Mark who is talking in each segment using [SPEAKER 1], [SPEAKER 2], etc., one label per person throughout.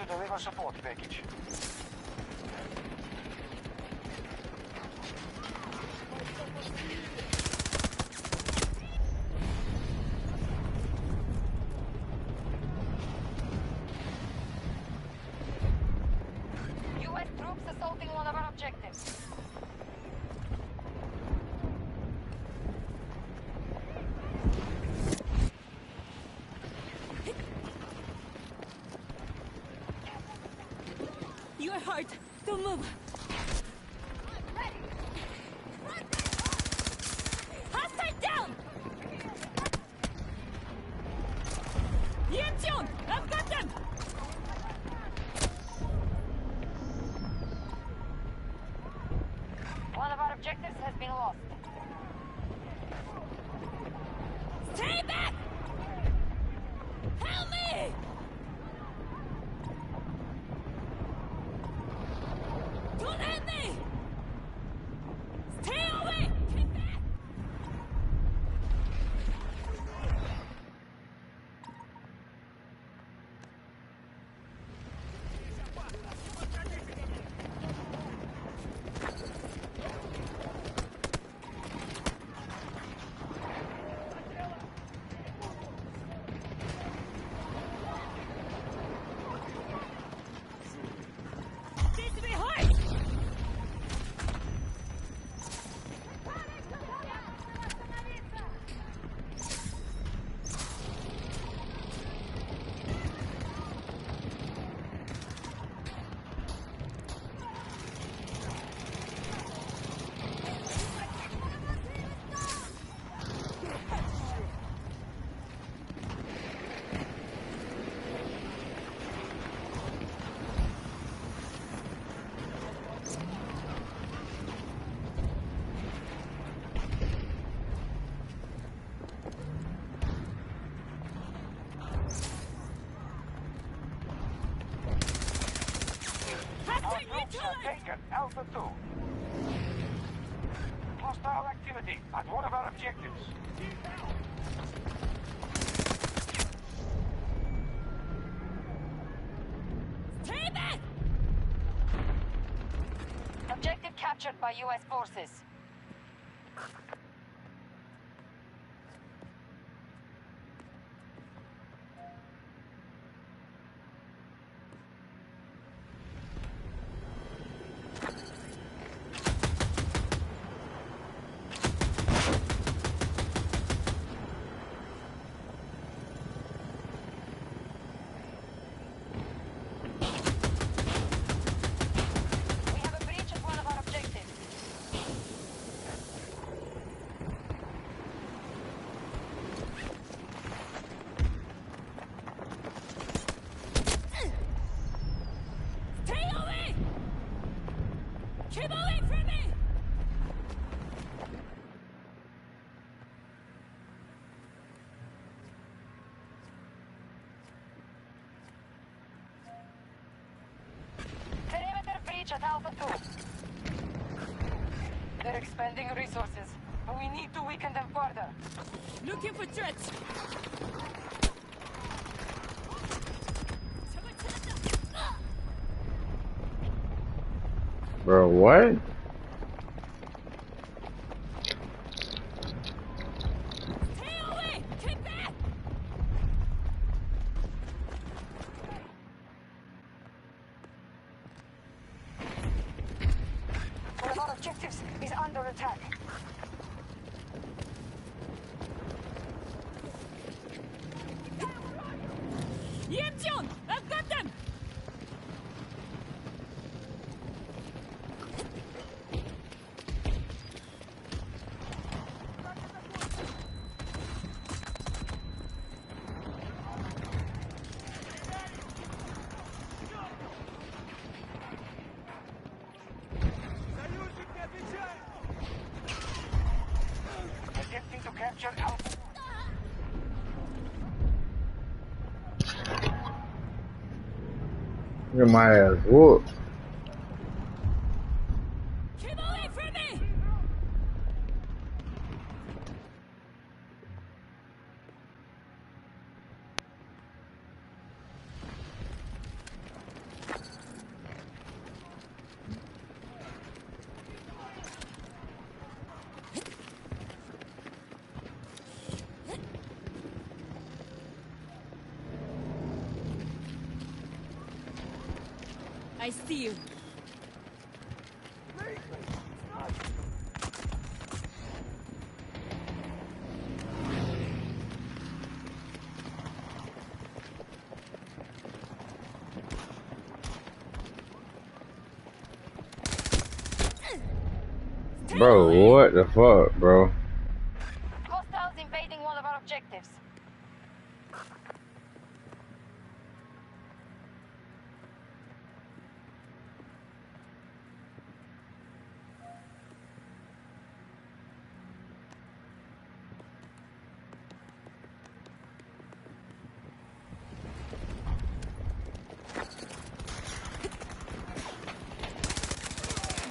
[SPEAKER 1] to deliver support package.
[SPEAKER 2] U.S. troops assaulting one of our objectives.
[SPEAKER 3] You are hurt. Don't move. Hostile down! Yanjian! I've got them!
[SPEAKER 2] One of our objectives has been lost.
[SPEAKER 3] Stay back! Help me! Don't hit me! Stay away! Keep back! This will be hard!
[SPEAKER 1] Our troops have taken Alpha 2. Hostile activity at one of our objectives.
[SPEAKER 3] Stay back!
[SPEAKER 2] Objective captured by U.S. forces. We have a breach at one of our objectives.
[SPEAKER 3] Stay away! Keep away from me!
[SPEAKER 2] Perimeter breach at Alpha 2. They're expending resources. We need to weaken them further.
[SPEAKER 3] Looking for threats!
[SPEAKER 4] Bro, what?
[SPEAKER 3] Stay away! Keep back!
[SPEAKER 2] One of our objectives is under attack.
[SPEAKER 3] Yanjian! I've got them!
[SPEAKER 1] Attempting to capture Alpha.
[SPEAKER 4] Look at my ass whooped.
[SPEAKER 3] Keep away from me! I see you.
[SPEAKER 4] Bro, what the fuck, bro?
[SPEAKER 2] Hostiles invading one of our objectives.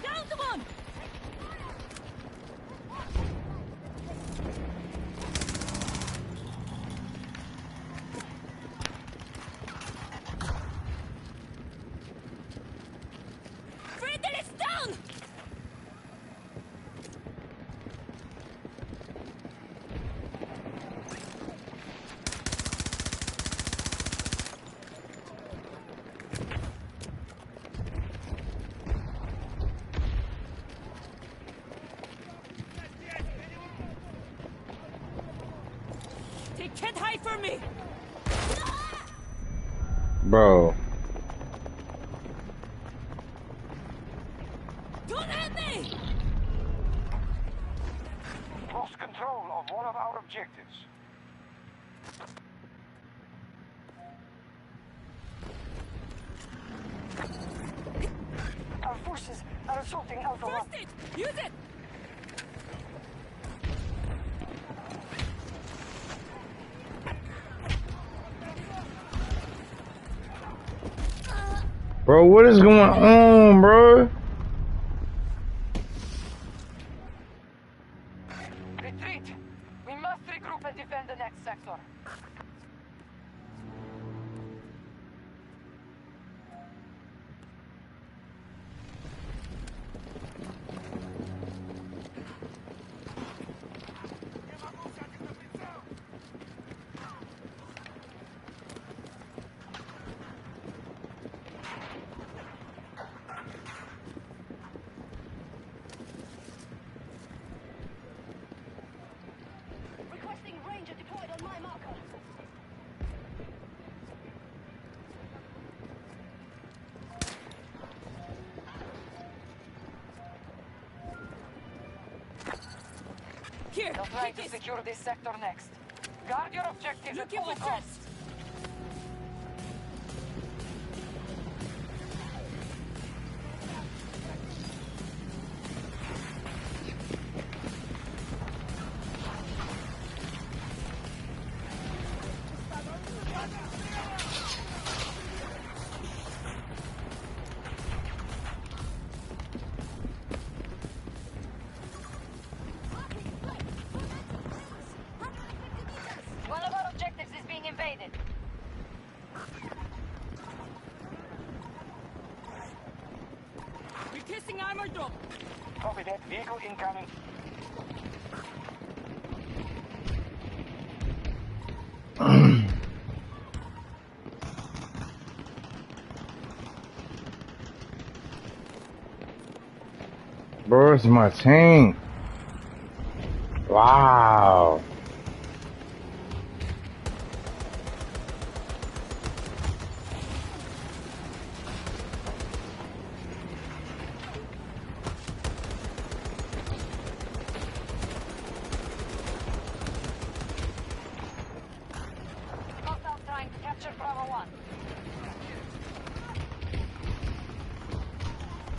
[SPEAKER 3] Down to one! Friedel is down! Take head high for me!
[SPEAKER 4] Bro.
[SPEAKER 3] Don't hit me!
[SPEAKER 1] Lost control of one of our objectives.
[SPEAKER 2] Our forces are assaulting Alpha 1.
[SPEAKER 3] First it! Use it!
[SPEAKER 4] Bro, what is going on, bro?
[SPEAKER 2] Retreat! We must regroup and defend the next sector. Requesting ranger deployed on my marker.
[SPEAKER 3] Here,
[SPEAKER 2] They'll try
[SPEAKER 3] take
[SPEAKER 2] to
[SPEAKER 3] this!
[SPEAKER 2] secure this sector next. Guard your objectives at
[SPEAKER 3] Looking
[SPEAKER 2] all
[SPEAKER 3] for
[SPEAKER 2] costs.
[SPEAKER 3] threats!
[SPEAKER 2] One of our objectives is being invaded.
[SPEAKER 3] Requesting armor drop!
[SPEAKER 1] Copy that. Vehicle incoming.
[SPEAKER 4] Bro, it's my tank. Wow.
[SPEAKER 2] Hostiles trying to capture Bravo 1.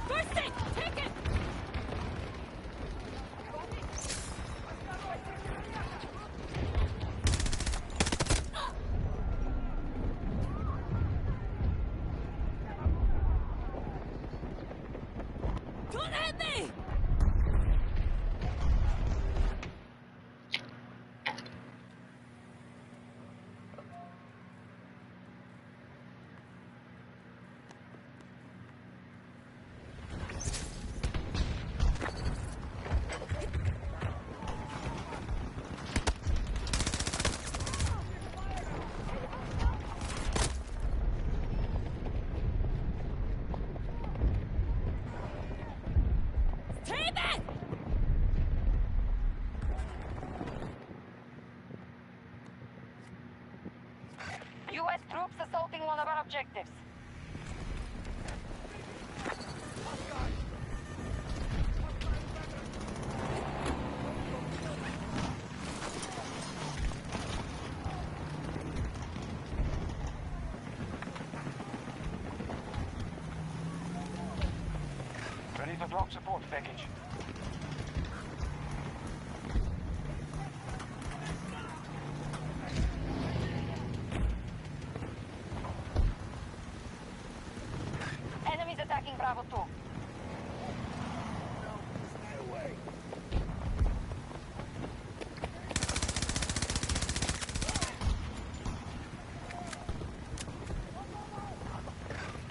[SPEAKER 3] First aid! Take it!
[SPEAKER 2] U.S. troops assaulting one of our objectives.
[SPEAKER 1] Ready to drop support package.
[SPEAKER 2] Enemies attacking Bravo 2.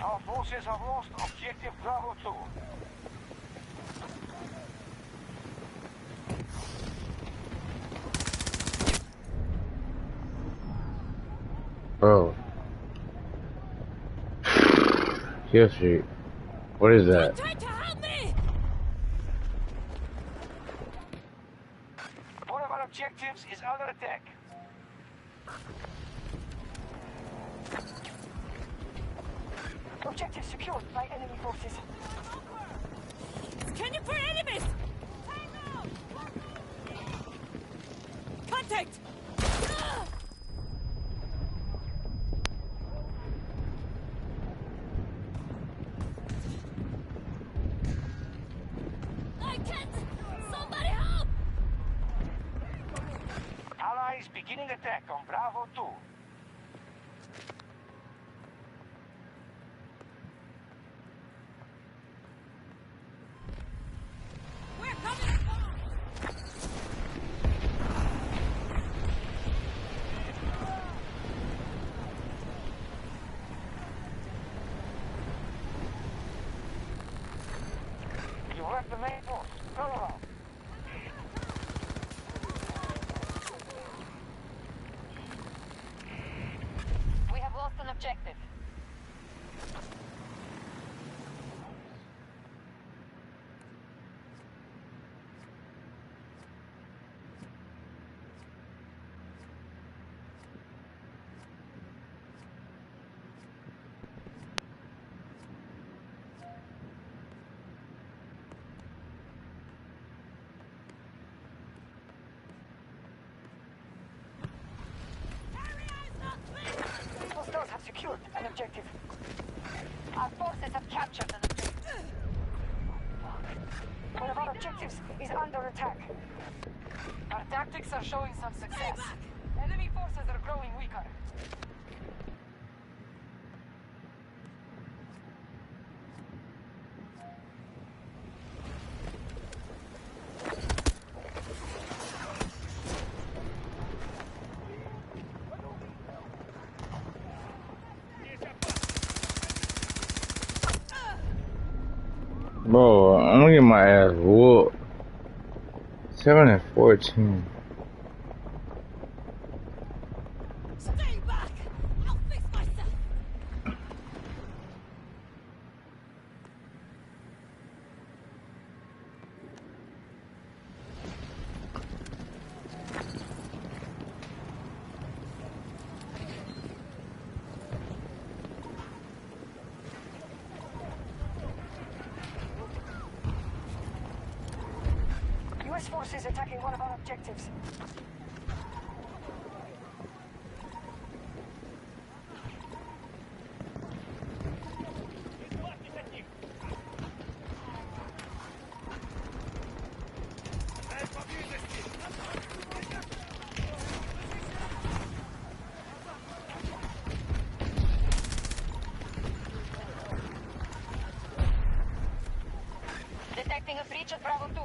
[SPEAKER 1] Our forces have lost objective Bravo 2.
[SPEAKER 4] Bro. Kill street. What is that?
[SPEAKER 3] Try to help me!
[SPEAKER 1] One of our objectives is under attack.
[SPEAKER 2] Objective secured by enemy forces.
[SPEAKER 3] Scanning for enemies! Contact! I can't! Somebody help!
[SPEAKER 1] Allies beginning attack on Bravo 2.
[SPEAKER 3] We're coming!
[SPEAKER 1] You left the main force. Turn around.
[SPEAKER 2] We have lost an objective. Hostiles have secured an objective. Our forces have captured an objective. One of our objectives is under attack. Our tactics are showing some success. Enemy forces are growing weaker.
[SPEAKER 4] Bro, I'm gonna get my ass whooped. 7-14.
[SPEAKER 3] Stay back! I'll fix myself!
[SPEAKER 2] U.S. forces attacking one of our objectives. Detecting a breach at Bravo 2.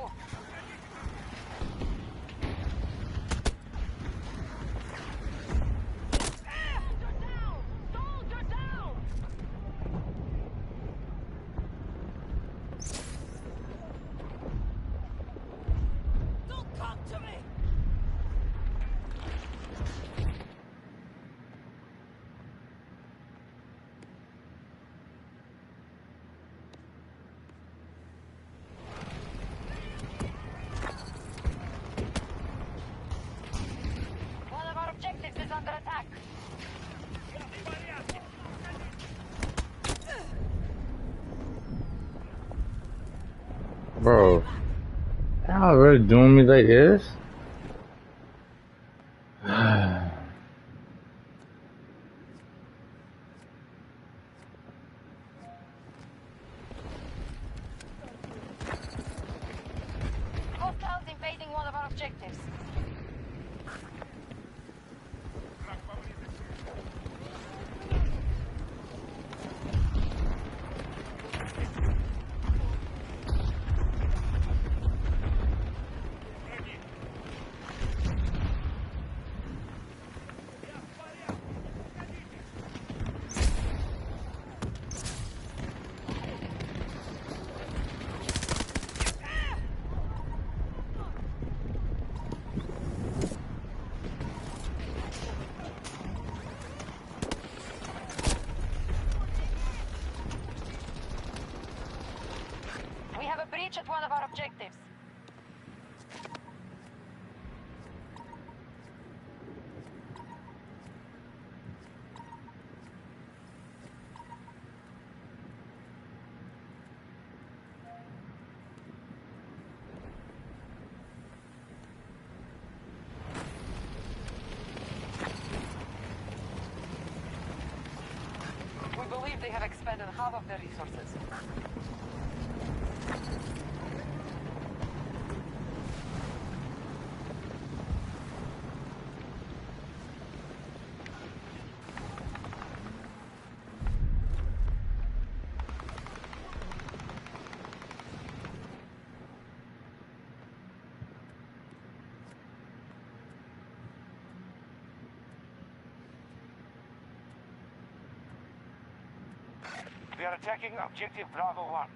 [SPEAKER 3] Don't come to me!
[SPEAKER 4] Bro, y'all really doing me like this?
[SPEAKER 2] Hostiles invading one of our objectives. We have a breach at one of our objectives. We believe they have expended half of their resources.
[SPEAKER 1] They are attacking objective Bravo 1.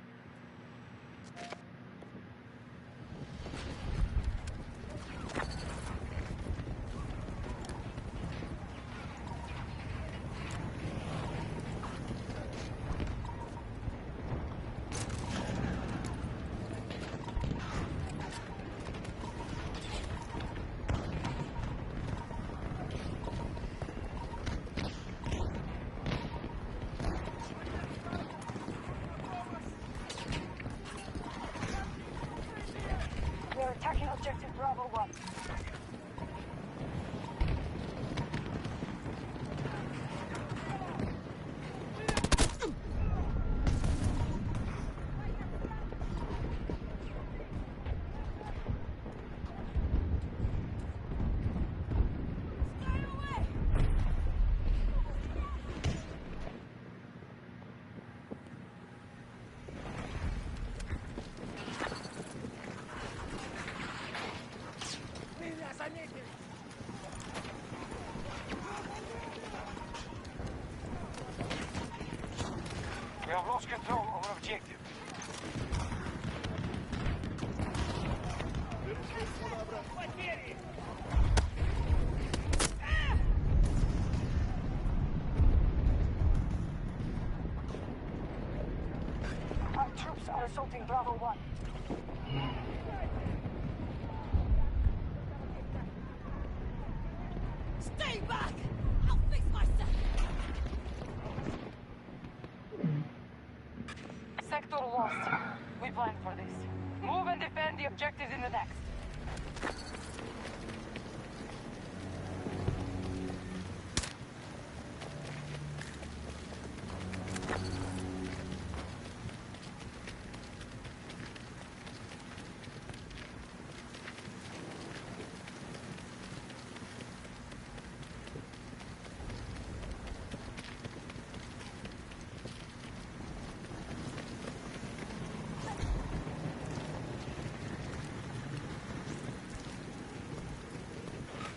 [SPEAKER 2] We are attacking objective Bravo 1.
[SPEAKER 1] We have lost control over objective.
[SPEAKER 2] Our troops are assaulting Bravo 1.
[SPEAKER 3] Stay back! I'll fix myself!
[SPEAKER 2] Sector lost. We planned for this. Move and defend the objectives in the next.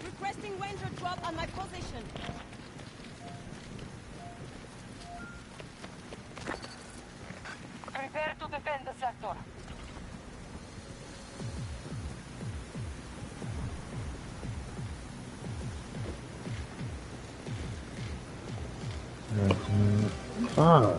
[SPEAKER 3] Requesting Ranger drop on my position.
[SPEAKER 2] Prepare to defend the sector.
[SPEAKER 4] Fuck.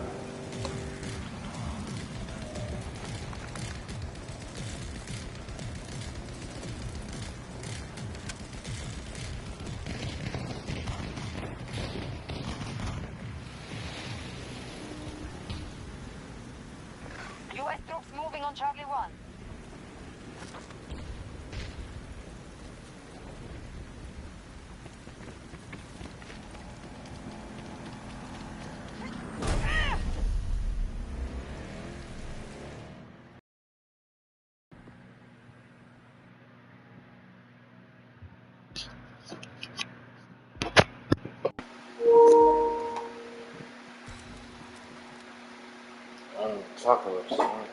[SPEAKER 2] US troops moving on Charlie 1.
[SPEAKER 5] Apocalypse. Alright.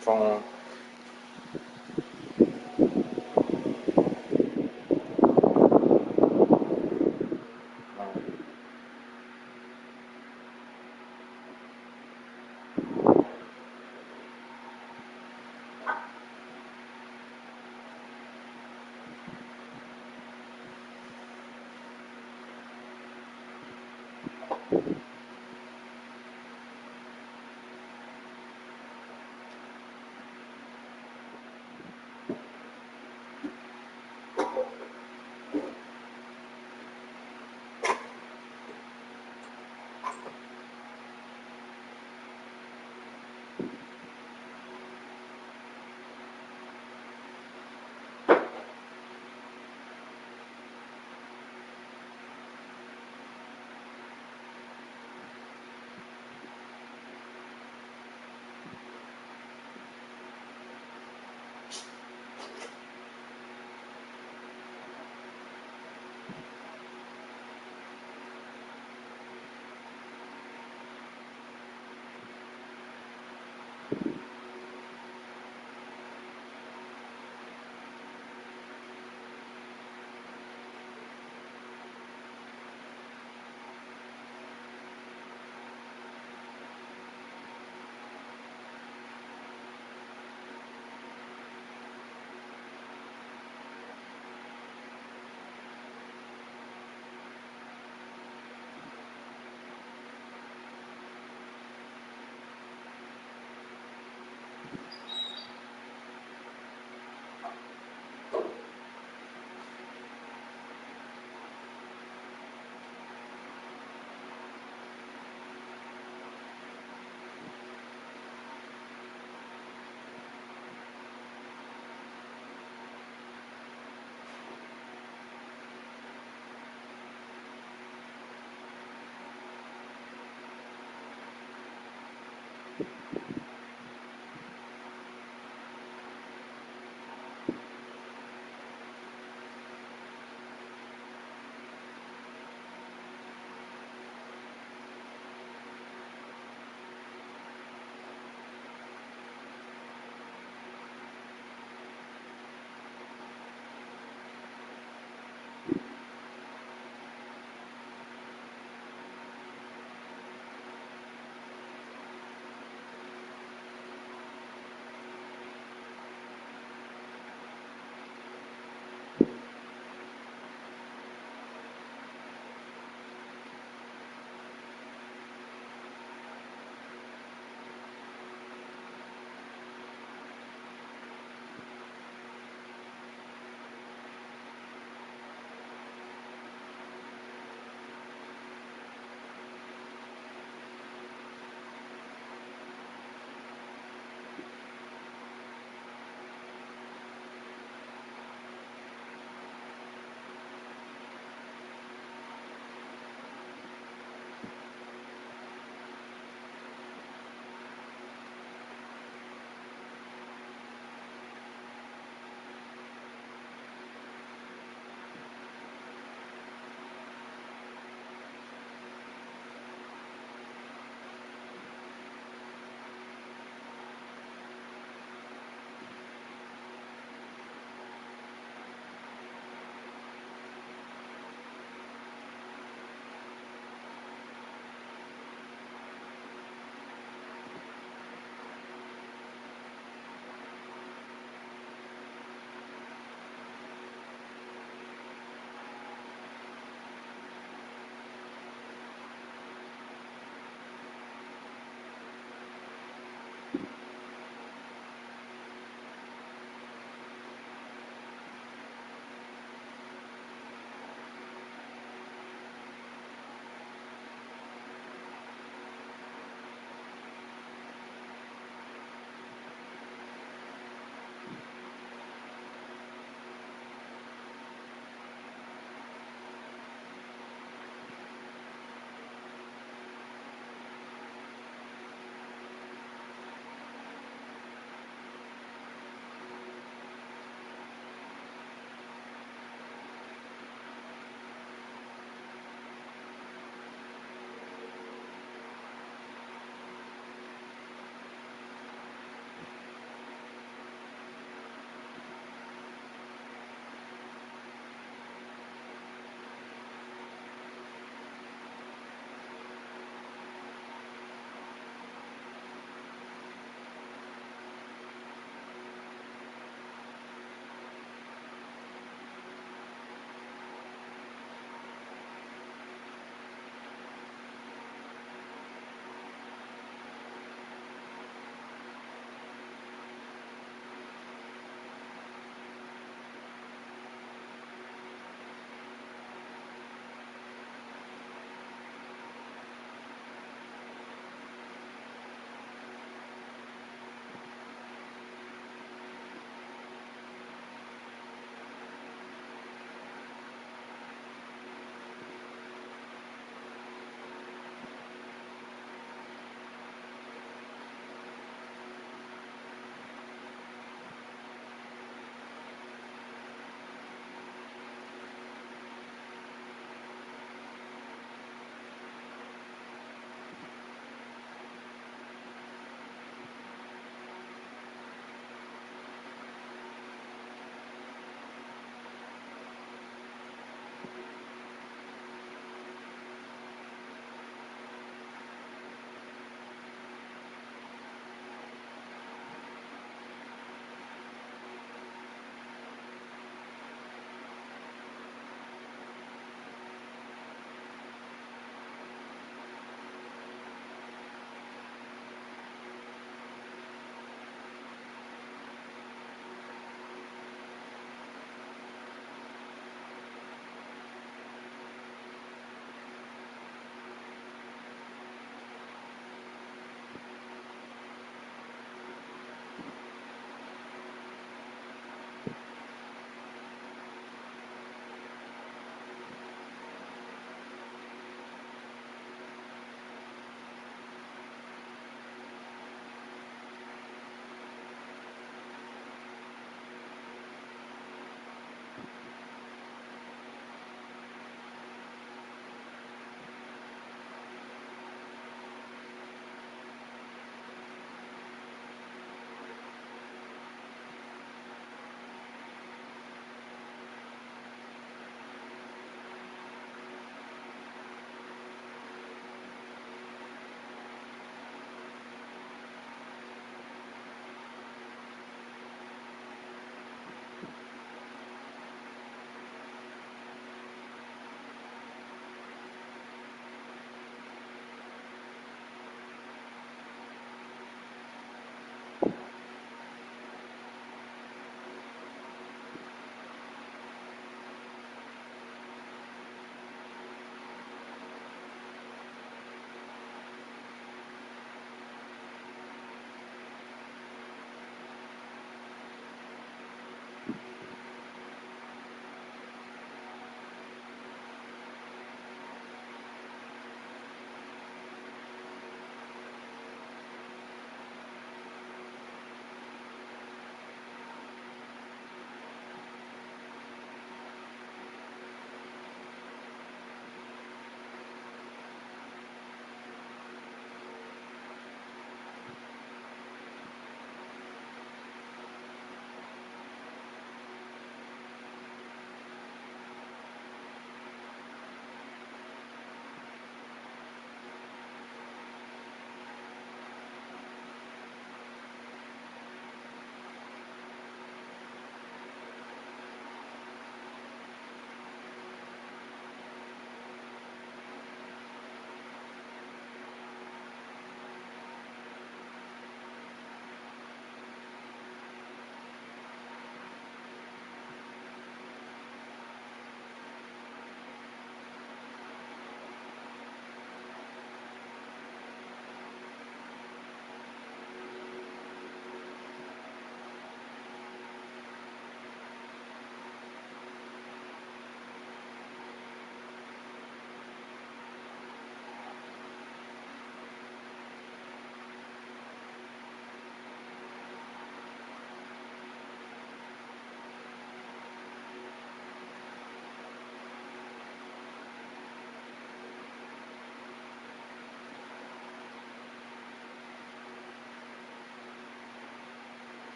[SPEAKER 5] Phone.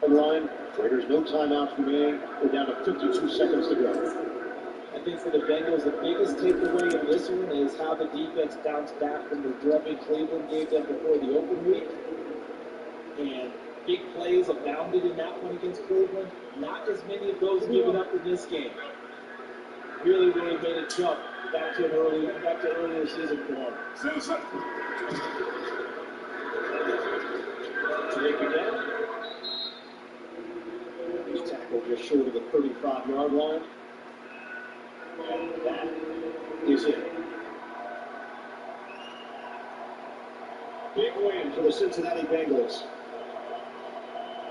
[SPEAKER 5] Line, Raiders no timeouts remaining. We're down to 52 seconds to go.
[SPEAKER 6] I think for the Bengals, the biggest takeaway in this one is how the defense bounced back from the drubbing Cleveland gave them before the open week. And big plays abounded in that one against Cleveland. Not as many of those given up in this game. Really made a jump back to earlier season form. Drake again. He's tackled just short of the 35-yard line. And that is it. Big win for the Cincinnati Bengals.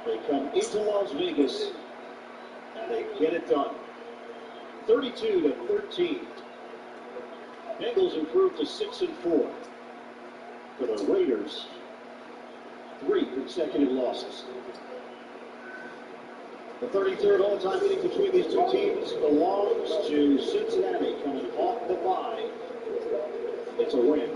[SPEAKER 6] They come into Las Vegas and they get it done. 32-13. Bengals improved to 6-4. For the Raiders, 3 consecutive losses. The 33rd all-time meeting between these two teams belongs to Cincinnati coming off the bye. It's a win.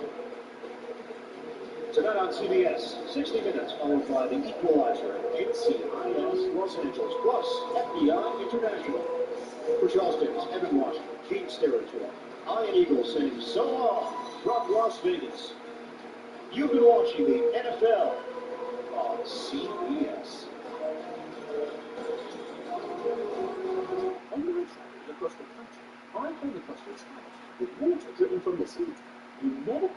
[SPEAKER 6] Tonight on CBS, 60 Minutes followed by The Equalizer, NCIS Los Angeles, plus FBI International. For Charleston's Evan Washington, Chiefs territory, Ian Eagle saying so long from Las Vegas. You've been watching the NFL on CBS.
[SPEAKER 7] On the track across the country, I came across your tank with water driven from the sea. You never...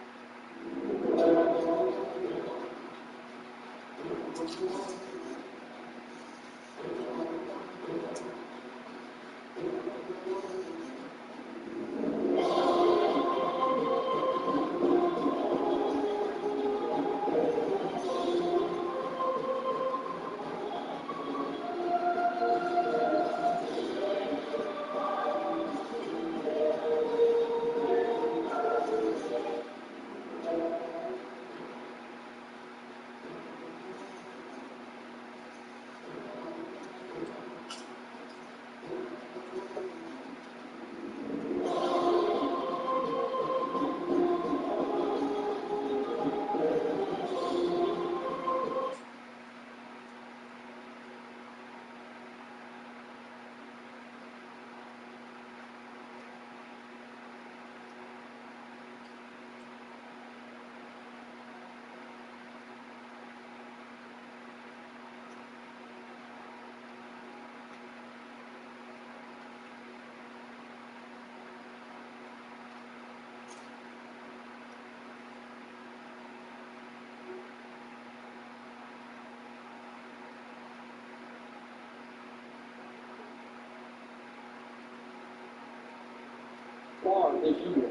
[SPEAKER 6] Far this year.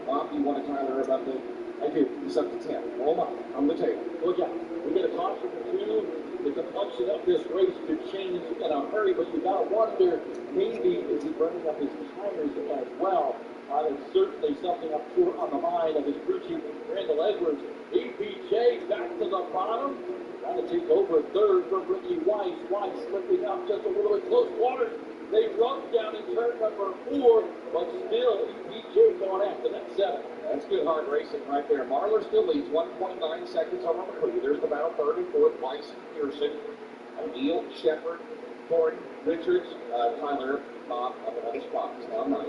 [SPEAKER 6] Bob, do you want to Tyler Erb update? I do. He's up to 10. Roll up on the table. Look out. We get a caution for 2. The complexion of this race could change in a hurry, but you got to wonder, maybe is he burning up his tires as well? There's certainly something up short on the mind of his crew chief, Randall Edwards. EPJ back to the bottom. Trying to take over third for Ricky Weiss. Weiss slipping up just a little bit close quarters. They run down in turn number 4, but still EPJ going after that 7. That's good hard racing right there. Marlar still leads 1.9 seconds on McCready. There's the battle third and fourth. Weiss and Pearson, O'Neill, Shepard, Gordon, Richards, Tyler, Bob up another spot. He's now 9.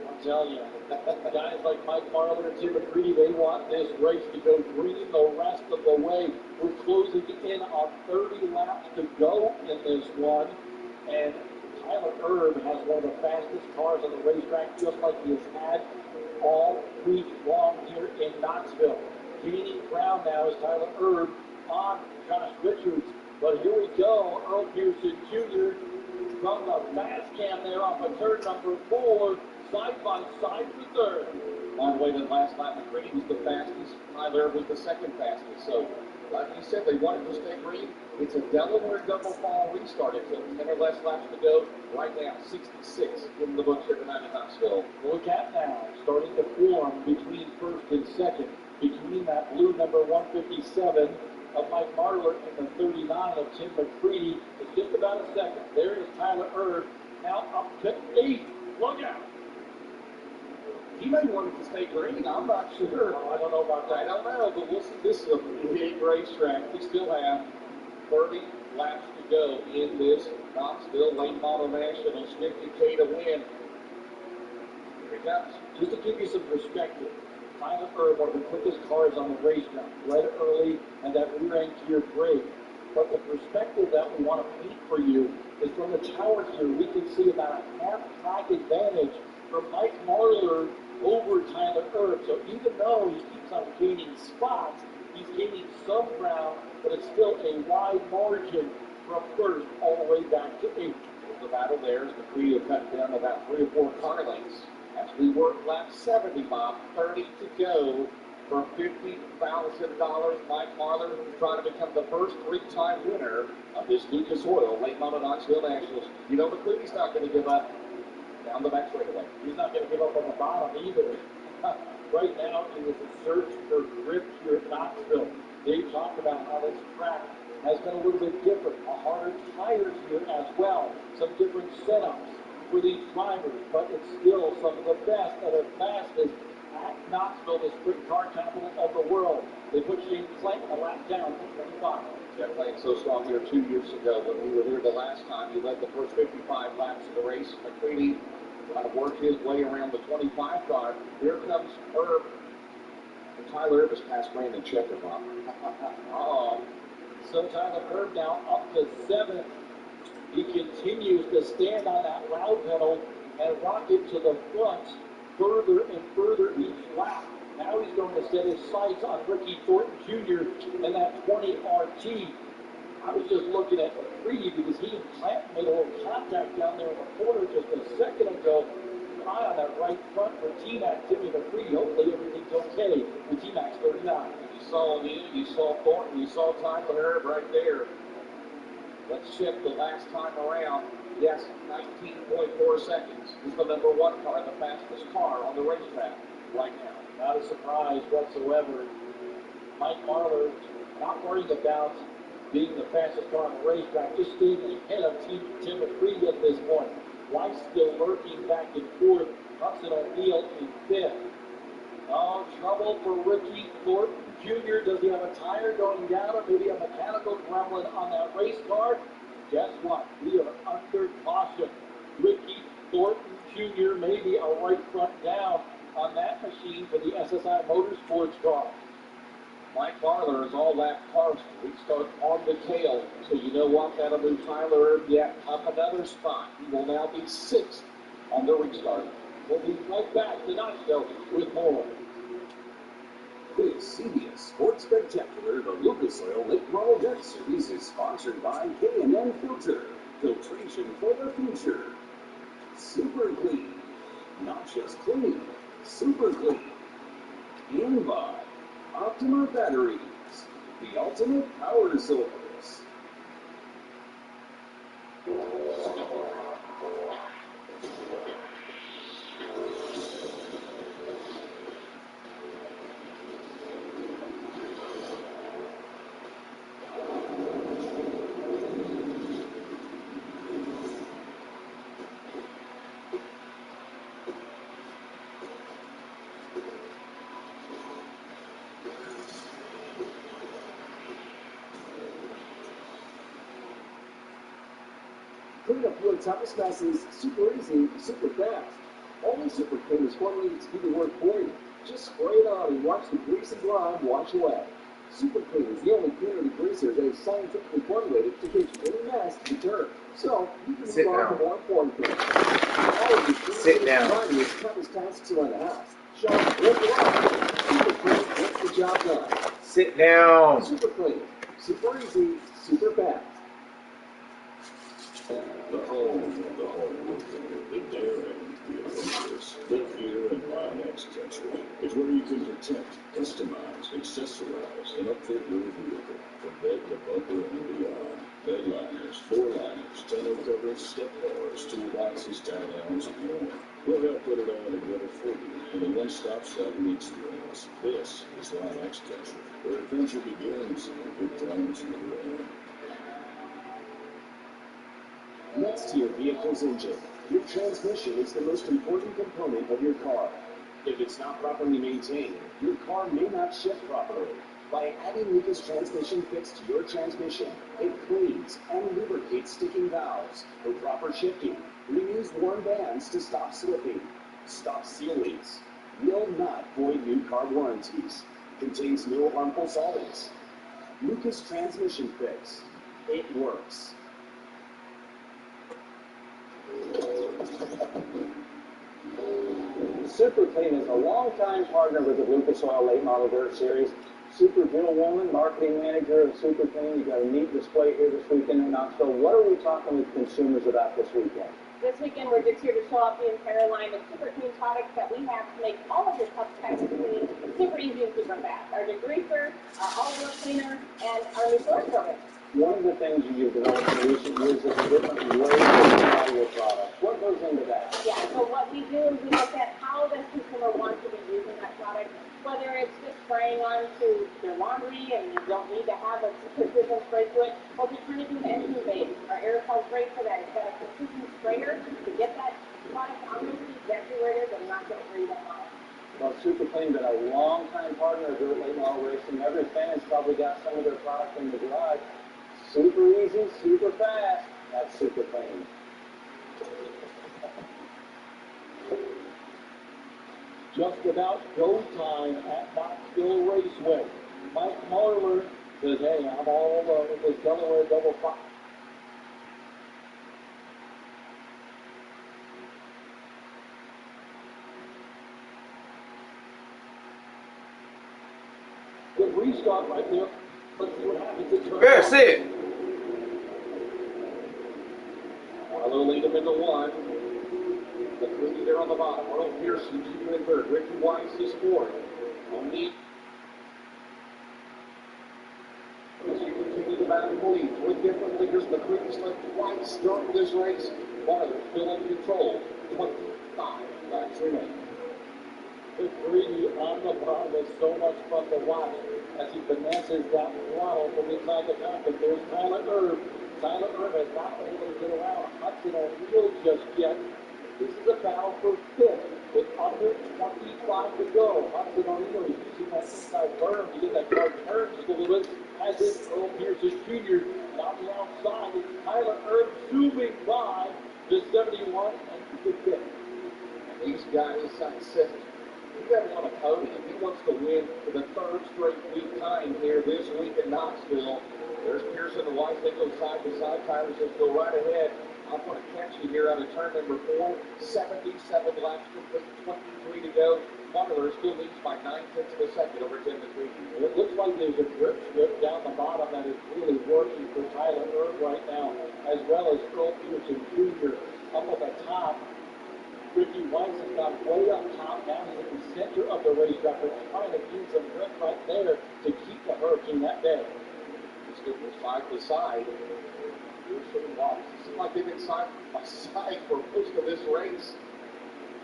[SPEAKER 6] I'm telling you, guys like Mike Marlar and Tim McCready, they want this race to go green the rest of the way. We're closing in on 30 laps to go in this one. And Tyler Erb has one of the fastest cars on the racetrack, just like he has had all week long here in Knoxville. Gaining ground now is Tyler Erb on Josh Richards. But here we go, Earl Pearson Jr. from the fast cam there off of turn number 4, side by side for third. Long way than last lap. McCready was the fastest. Tyler Erb was the second fastest. So, like you said, they wanted to stay green. It's a Delaware double fall restart. It's 10 or less laps to go. Right now, 66 in the books here tonight in Knoxville. Look at now, starting to form between first and second, between that blue number 157 of Mike Marlar and the 39 of Tim McCready. It's just about a second. There is Tyler Erb, now up to 8. Look out. He may want it to stay green. I'm not sure. I don't know about that. I don't know, but we'll see. This is a big racetrack. We still have 30 laps to go in this Knoxville Late Model Nationals. 50K to win. Here it comes. Just to give you some perspective, Tyler Erb, one of the quickest cars on the racetrack, led early and that rear end gear brake. But the perspective that we want to paint for you is from the tower here, we can see about a half track advantage from Mike Marlar over Tyler Erb. So even though he keeps on gaining spots, he's gaining some ground, but it's still a wide margin from first all the way back to 8th. The battle there is McCready will cut down about 3 or 4 car lengths. As we work lap 70, Bob, 30 to go for $50,000. Mike Marlar trying to become the first 3-time winner of this Lucas Oil Late Model Knoxville Nationals. You know, McCready's not going to give up down the back straightaway. He's not going to give up on the bottom either. Right now, it is a search for grip here at Knoxville. They talked about how this track has been a little bit different. A harder tires here as well. Some different setups for these drivers, but it's still some of the best and the fastest at Knoxville, the sprint car capital of the world. They put Shane Clayton a lap down to 25. Jeff playing so strong here 2 years ago when we were here the last time. He led the first 55 laps of the race. McCready trying to work his way around the 25 car. Here comes Erb. And Tyler Erb has passed Brandon Checker, Bob. So Tyler Erb now up to 7th. He continues to stand on that loud pedal and rock it to the front further and further each lap. Now he's going to set his sights on Ricky Thornton Jr. and that 20 RT. I was just looking at McCready because he and Clamp made a little contact down there in the corner just a second ago. Keep an eye on that right front for T-Mac, Timmy McCready. Hopefully everything's okay with T-Mac's 39. You saw Lee, you saw Thornton, you saw Tyler Erb right there. Let's check the last time around. Yes, 19.4 seconds. He's the number 1 car, the fastest car on the racetrack right now. Not a surprise whatsoever. Mike Marlar not worried about being the fastest car on the racetrack, just staying ahead of Tim McCready at this point. Weiss still lurking back and forth. Hudson O'Neal in 5th. Oh, trouble for Ricky Thornton Jr. Does he have a tire going down or maybe a mechanical gremlin on that race car? Guess what? We are under caution. Ricky Thornton Jr. may be a right front down on that machine for the SSI Motorsports car. Mike Marlar is all lap cars. We start on the tail. So you know what? That'll move Tyler Erb yet up another spot. He will now be 6th on the restart. We'll be right back to Knoxville with more.
[SPEAKER 7] This CBS Sports Spectacular, the Lucas Oil Late Model Deck Series, is sponsored by K&N Filter, filtration for the future. Super clean, not just clean, super clean. And by Optima Batteries, the ultimate power source.
[SPEAKER 5] Clean up your toughest messes super easy, super fast. Only Super Clean is formulated to do the work for you. Just spray it on and watch the grease and grime wash away. Super Clean is the only cleaner degreaser that is scientifically formulated to catch any mess return. So you can move on to more important things.
[SPEAKER 4] Sit down.
[SPEAKER 5] Your toughest tasks around the house. Sean, what you want? Super Clean gets the job done.
[SPEAKER 4] Sit down.
[SPEAKER 5] Super Clean, super easy, super fast.
[SPEAKER 7] The home of the home, the daring, the adventurous, live here in Line-X Country is where you can protect, customize, accessorize, and upfit your vehicle from bed to bumper and beyond. Bedliners, four-liners, tonneau covers, step bars, toolboxes, tie-downs, and more. We'll help put it all together for you in a one-stop shopping experience. This is Line-X Country, where adventure begins and good times never end.
[SPEAKER 8] Next to your vehicle's engine, your transmission is the most important component of your car. If it's not properly maintained, your car may not shift properly. By adding Lucas Transmission Fix to your transmission, it cleans and lubricates sticking valves for proper shifting, renews worn bands to stop slipping, stops seal leaks, will not void new car warranties, contains no harmful solvents. Lucas Transmission Fix. It works.
[SPEAKER 6] Super Clean is a longtime partner with the Lucas Oil Late Model Dirt Series. Super Jill Woman, marketing manager of Super Clean. You got a neat display here this weekend in Knoxville. What are we talking with consumers about this weekend?
[SPEAKER 9] This weekend, we're just here to show off the entire line of super clean products that we have to make all of your cups packs clean, super easy and super fast. Our degreaser, our all-wheel cleaner, and our new storage program.
[SPEAKER 6] One of the things you've developed in recent years is a different way to supply your product. What goes into that?
[SPEAKER 9] Yeah, so what we do is we look at how the consumer wants to be using that product, whether it's just spraying onto their laundry and you don't need to have a precision spray to it, or if you're trying to do an engine base. Our aerosol's great for that. It's got a precision sprayer to get that product on those seats exactly where it is and not get it where you don't want it.
[SPEAKER 6] Well, Super Clean been a long-time partner of Dirt Late Model Racing. Every fan's probably got some of their product in the garage. Super easy, super fast. That's Super Clean. Just about go time at Knoxville Raceway. Mike Marler says, hey, I'm all with this Delaware double five. Good restart right there. Let's see what happens.
[SPEAKER 4] That's it.
[SPEAKER 6] Marler lead him into one. The three there on the bottom. Earl Pearson, junior in third. Ricky Weiss is fourth. Only as you continue to battle the lead. Three different leaders. McCready left Weiss during this race. Marler still in control. 25 laps remaining. McCready on the bottom is so much fun to watch as he finesses that throttle from inside the cockpit. There's Tyler Erb. Tyler Erb has not been able to get around Hudson O'Neal just yet. This is a battle for fifth with under 25 to go. Hudson O'Neal is using that inside berm to get that car turned just a little bit. As is Earl Pearson Jr. And on the outside, it's Tyler Erb zooming by the 71 and the 5th. These guys said, he doesn't want a podium. He wants to win for the third straight week time here this week in Knoxville. There's Pearson and Weiss. They go side to side. Tyler says, go right ahead. I'm going to catch you here out of turn number 4. 77 laps complete, 23 to go. Marler still leads by 9/10 of a second over Tim McCready. It looks like there's a grip strip down the bottom that is really working for Tyler Erb right now, as well as Earl Pearson Jr. up at the top. Ricky Weiss has got way up top. Now he's in the center of the racetrack. We're trying to use some grip right there to keep the Hurricane that day. Just getting side to side. Pearson and Weiss. It seems like they've been side by side for most of this race.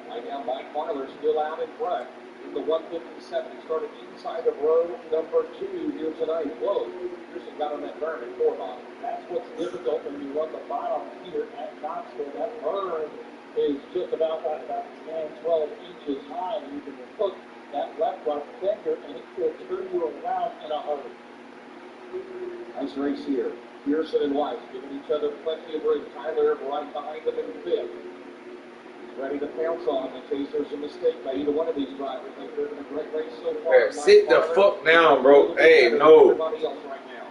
[SPEAKER 6] Right now, Mike Marler still out in front in the 157. He started inside of row number 2 here tonight. Whoa, Pearson got on that berm at 4 bottom. That's what's difficult when you run the bottom here at Knoxville. That berm is just about 10, 12 inches high, and you can hook that left right fender, and it will turn you around in a hurry. Nice race here. Pearson and Weiss giving each other plenty of room. Tyler right behind them in 5th. He's ready to pounce on in case there's a mistake by either one of these drivers. They've driven a great race so far.
[SPEAKER 4] Yeah, sit the fuck down, bro. Hey, no.
[SPEAKER 6] Everybody else right now.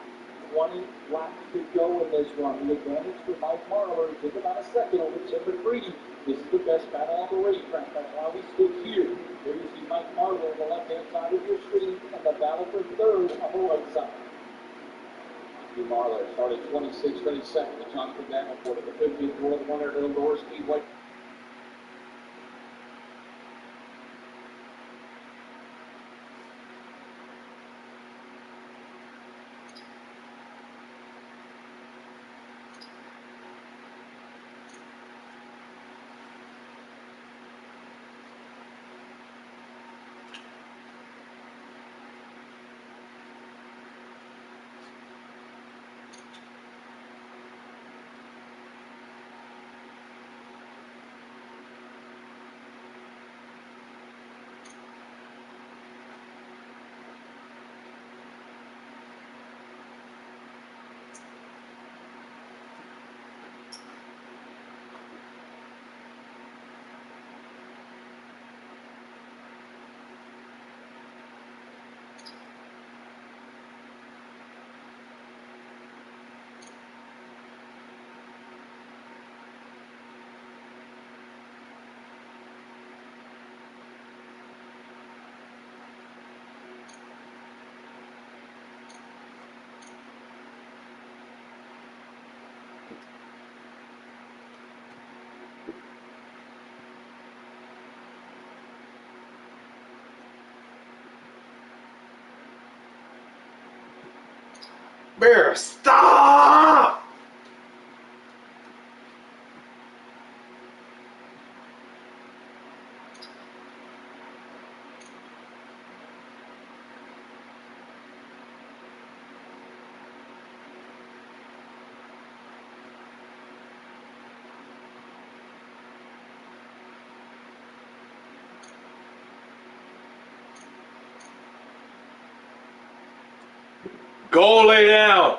[SPEAKER 6] 20 laps to go in this one. The advantage for Mike Marler is just about a second over Tim McCready. This is the best battle on the racetrack. That's why we stood here. Here you see Mike Marler on the left-hand side of your screen, and the battle for third on the right side. Mikey Marler started 26, 32nd at Jonathan Davenport at the 15th World Wonder Indoor Speedway.
[SPEAKER 10] Bear, stop! Go lay down.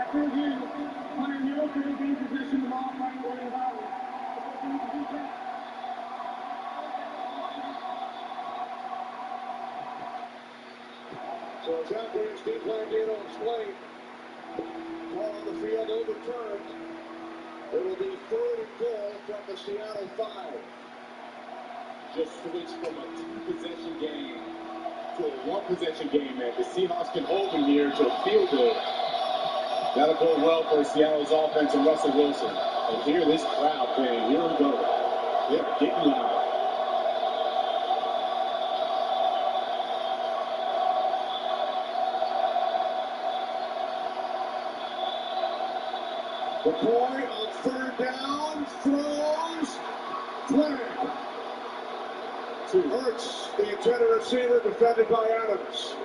[SPEAKER 6] After review, Hunter Newell could have been possession of all right away in Valley. So Jaguars declined in on Slade. Ball on the field overturned. It will be 3rd and goal from the Seattle 5.
[SPEAKER 11] Just switch from a 2-possession game to a 1-possession game, man. The Seahawks can hold them here to a field goal. That'll go well for Seattle's offense and Russell Wilson. And here, this crowd playing, here we go. They're getting loud.
[SPEAKER 6] McCoy on third down, throws, flag. To Hurts, the intended receiver, defended by Adams.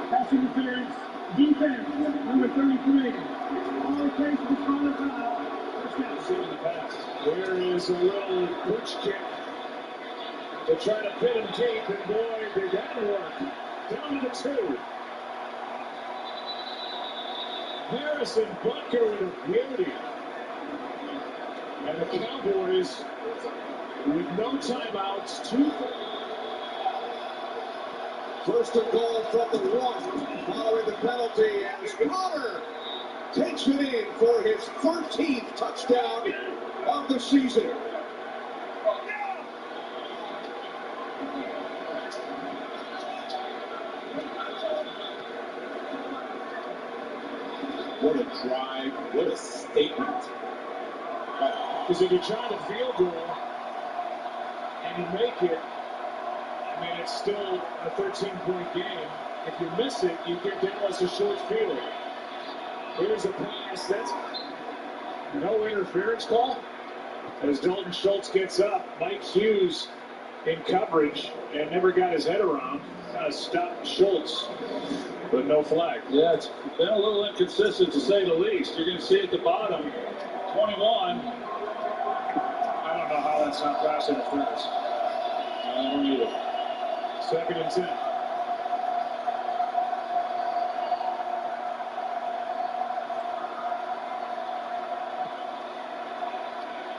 [SPEAKER 12] Pass interference, defense, number 33. All it takes is call a foul.
[SPEAKER 11] In the pass. There is a little pitch kick to try to pin him deep, and boy, did that work. Down to the 2. Harrison Butker with a beauty. And the Cowboys with no timeouts, 2.
[SPEAKER 6] First and goal from the 1, following the penalty, and Connor takes it in for his 13th touchdown of the season.
[SPEAKER 11] What a drive, what a statement. Because if you try to field goal and you make it, I mean, it's still a 13-point game. If you miss it, you get Dallas a short field. Here's a pass. That's no interference call. As Dalton Schultz gets up, Mike Hughes in coverage and never got his head around. Stopped Schultz, but no flag.
[SPEAKER 13] Yeah, it's been a little inconsistent to say the least. You're going to see at the bottom, 21.
[SPEAKER 11] I don't know how that's not pass interference.
[SPEAKER 13] I don't either.
[SPEAKER 11] 2nd and 10.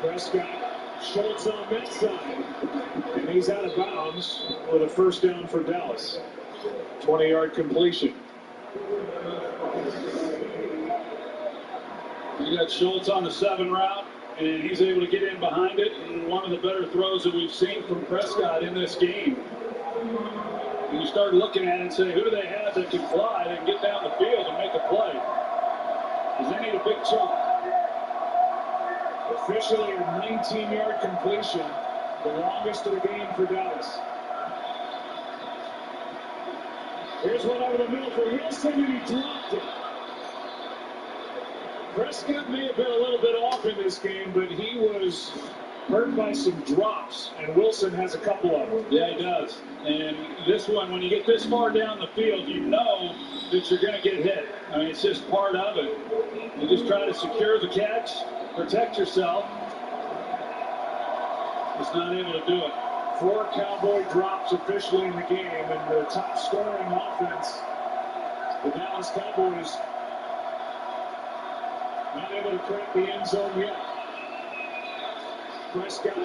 [SPEAKER 11] Prescott, Schultz on that side, and he's out of bounds with a first down for Dallas. 20-yard completion.
[SPEAKER 13] You got Schultz on the 7 route, and he's able to get in behind it. And one of the better throws that we've seen from Prescott in this game. And you start looking at it and say, who do they have that can fly, that can get down the field and make a play? Because they need a big chunk.
[SPEAKER 11] Officially a 19-yard completion, the longest of the game for Dallas. Here's one over the middle for Wilson, and he dropped it. Prescott may have been a little bit off in this game, but he was hurt by some drops, and Wilson has a couple of them.
[SPEAKER 13] Yeah, he does. And this one, when you get this far down the field, you know that you're going to get hit. I mean, it's just part of it. You just try to secure the catch, protect yourself. Just not able to do it.
[SPEAKER 11] 4 Cowboy drops officially in the game, and the top scoring offense, the Dallas Cowboys, not able to crack the end zone yet. Prescott,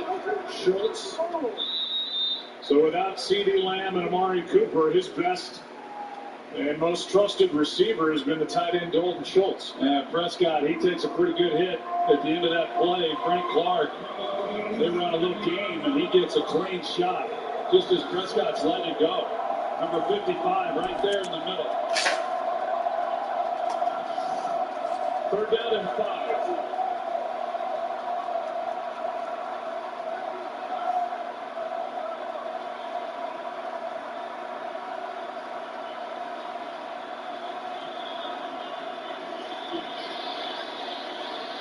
[SPEAKER 11] Schultz. So without CeeDee Lamb and Amari Cooper, his best and most trusted receiver has been the tight end Dalton Schultz.
[SPEAKER 13] Prescott, he takes a pretty good hit at the end of that play. Frank Clark, they run a little game, and he gets a clean shot just as Prescott's letting it go. Number 55 right there in the middle.
[SPEAKER 11] 3rd down and 5.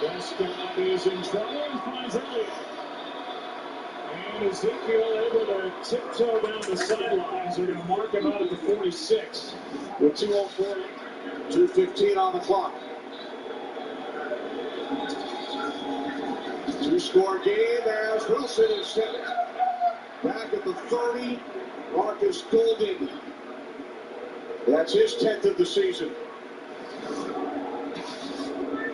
[SPEAKER 11] Prescott is in trouble and finds Elliott. And Ezekiel able to tiptoe down the sidelines. They're going to mark him out at the 46 with 2:04.
[SPEAKER 6] 2:15 on the clock. 2-score game as Wilson is set. Back at the 30, Marcus Golden. That's his 10th of the season.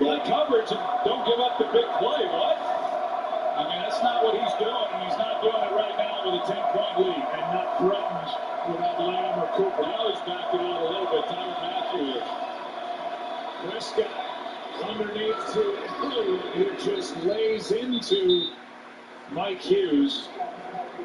[SPEAKER 13] Well, coverage, and don't give up the big play. What? I mean, that's not what he's doing, and he's not doing it right now with a 10-point lead.
[SPEAKER 11] And not threatened without Lamb or Cooper.
[SPEAKER 13] Now he's backing out a little bit. Tyrann Mathieu is.
[SPEAKER 11] Prescott
[SPEAKER 13] underneath to Blue, who just lays into Mike Hughes.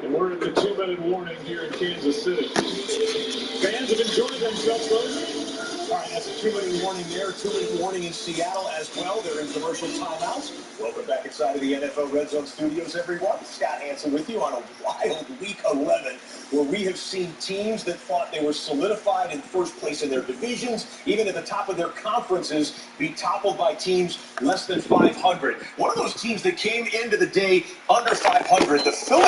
[SPEAKER 13] And we're at the 2-minute warning here in Kansas City. Fans have enjoyed themselves, though.
[SPEAKER 14] All right, that's a 2-minute warning there. 2-minute warning in Seattle as well. They're in commercial timeouts. Welcome back inside of the NFL Red Zone studios, everyone. Scott Hansen with you on a wild Week 11, where we have seen teams that thought they were solidified in first place in their divisions, even at the top of their conferences, be toppled by teams less than 500. One of those teams that came into the day under 500, the Philadelphia